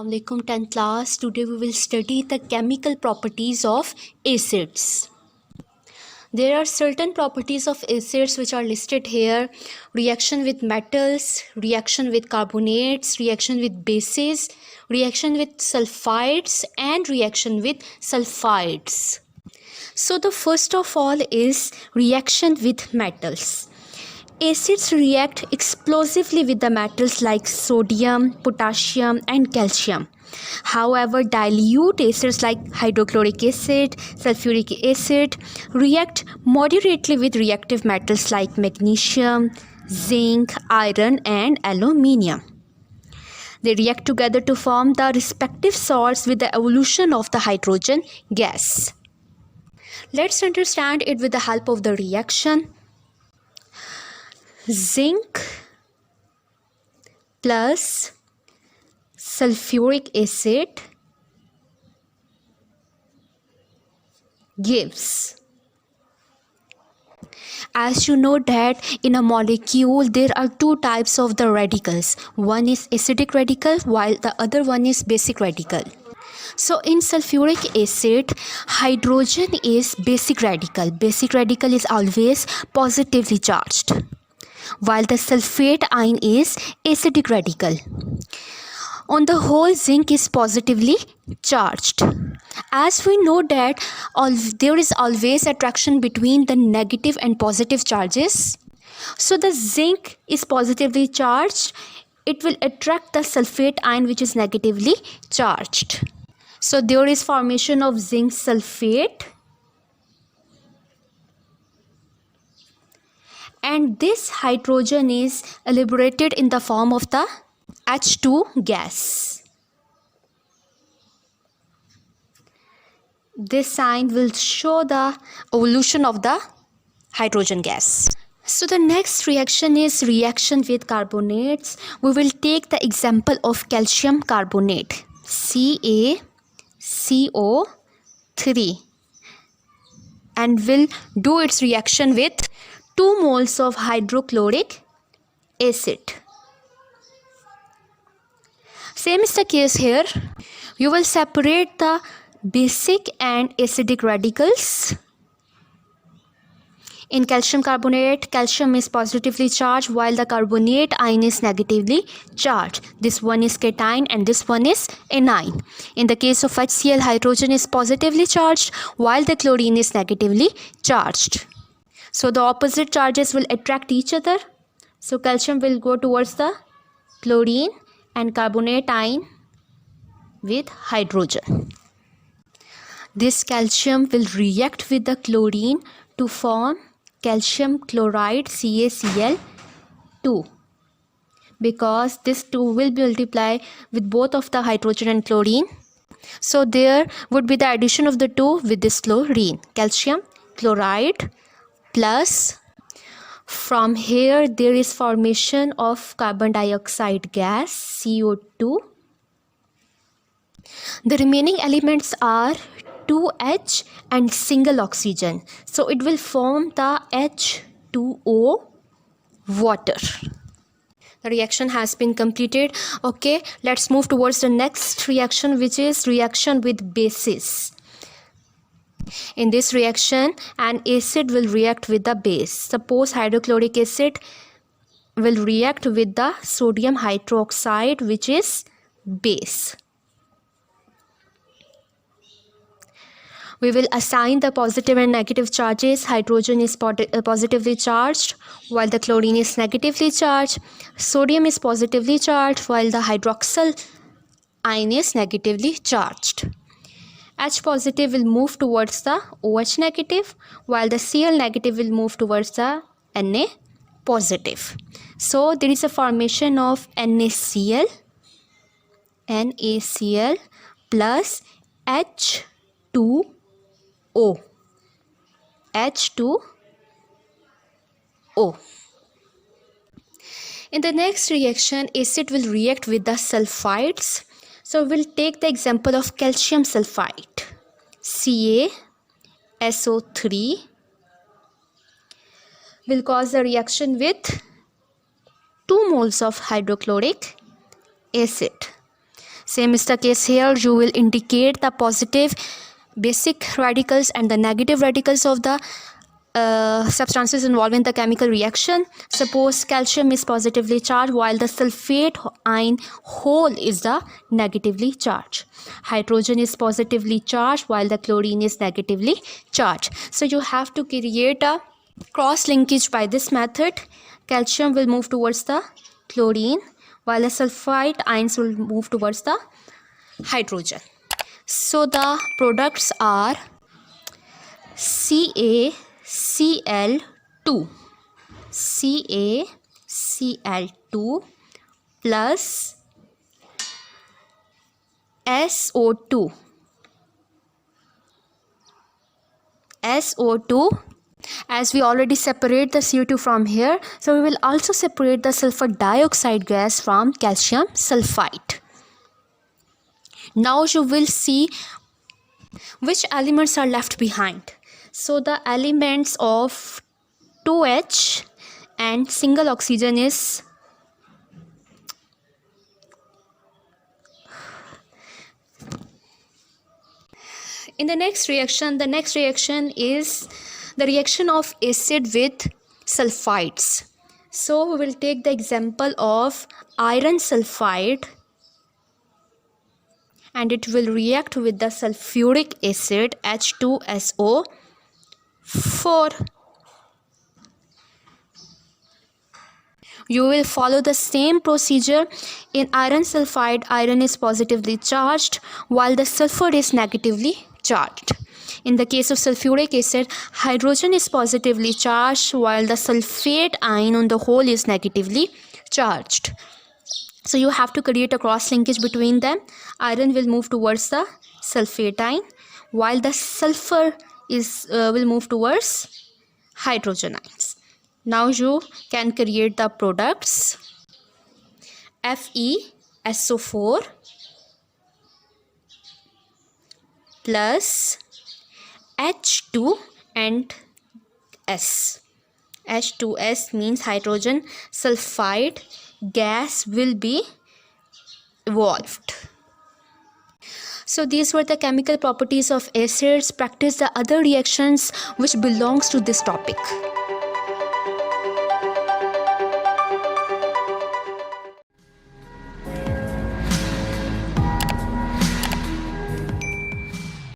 Assalamualaikum 10th class. Today we will study the chemical properties of acids. There are certain properties of acids which are listed here: reaction with metals, reaction with carbonates, reaction with bases, reaction with sulphides, and reaction with sulphides. So the first of all is reaction with metals. Acids react explosively with the metals like sodium, potassium, and calcium. However, dilute acids like hydrochloric acid, sulfuric acid react moderately with reactive metals like magnesium, zinc, iron, and aluminium. They react together to form the respective salts with the evolution of the hydrogen gas. Let's understand it with the help of the reaction. Zinc plus sulfuric acid gives, as you know that in a molecule there are two types of the radicals. One is acidic radical while the other one is basic radical. So in sulfuric acid, hydrogen is basic radical. Basic radical is always positively charged, while the sulfate ion is acidic radical. On the whole, zinc is positively charged. As we know that there is always attraction between the negative and positive charges. So the zinc is positively charged. It will attract the sulfate ion which is negatively charged. So there is formation of zinc sulfate. And this hydrogen is liberated in the form of the H2 gas. This sign will show the evolution of the hydrogen gas. So the next reaction is reaction with carbonates. We will take the example of calcium carbonate, CaCO3, and will do its reaction with 2 moles of hydrochloric acid. Same is the case here. You will separate the basic and acidic radicals. In calcium carbonate, calcium is positively charged while the carbonate ion is negatively charged. This one is cation and this one is anion. In the case of HCl, hydrogen is positively charged while the chlorine is negatively charged. So the opposite charges will attract each other. So calcium will go towards the chlorine and carbonate ion with hydrogen. This calcium will react with the chlorine to form calcium chloride CaCl2, because this 2 will be multiplied with both of the hydrogen and chlorine. So there would be the addition of the 2 with this chlorine, calcium chloride plus, from here there is formation of carbon dioxide gas CO2. The remaining elements are 2H and single oxygen. So it will form the H2O water. The reaction has been completed. Okay, let's move towards the next reaction, which is reaction with bases. In this reaction, an acid will react with the base. Suppose hydrochloric acid will react with the sodium hydroxide, which is base. We will assign the positive and negative charges. Hydrogen is positively charged while the chlorine is negatively charged. Sodium is positively charged while the hydroxyl ion is negatively charged. H positive will move towards the OH negative while the Cl negative will move towards the Na positive. So there is a formation of NaCl plus H2O. In the next reaction, acid will react with the sulphides. So we'll take the example of calcium sulphide, CaSO3, will cause a reaction with 2 moles of hydrochloric acid. Same is the case here. You will indicate the positive basic radicals and the negative radicals of the substances involved in the chemical reaction. Suppose calcium is positively charged while the sulfate ion whole is the negatively charged. Hydrogen is positively charged while the chlorine is negatively charged. So you have to create a cross linkage by this method. Calcium will move towards the chlorine while the sulfite ions will move towards the hydrogen. So the products are CaCl2 plus SO2. As we already separate the CO2 from here, so we will also separate the sulfur dioxide gas from calcium sulfite. Now you will see which elements are left behind. So the elements of 2H and single oxygen is in the next reaction is the reaction of acid with sulphides. So we will take the example of iron sulfide and it will react with the sulfuric acid H2SO4. You will follow the same procedure. In iron sulfide, iron is positively charged while the sulfur is negatively charged. In the case of sulfuric acid, hydrogen is positively charged while the sulfate ion on the whole is negatively charged. So you have to create a cross linkage between them. Iron will move towards the sulfate ion while the sulfur will move towards hydrogen ions. Now you can create the products FeSO4 plus H2 and S. H2S means hydrogen sulfide gas will be evolved. So these were the chemical properties of acids. Practice the other reactions which belongs to this topic.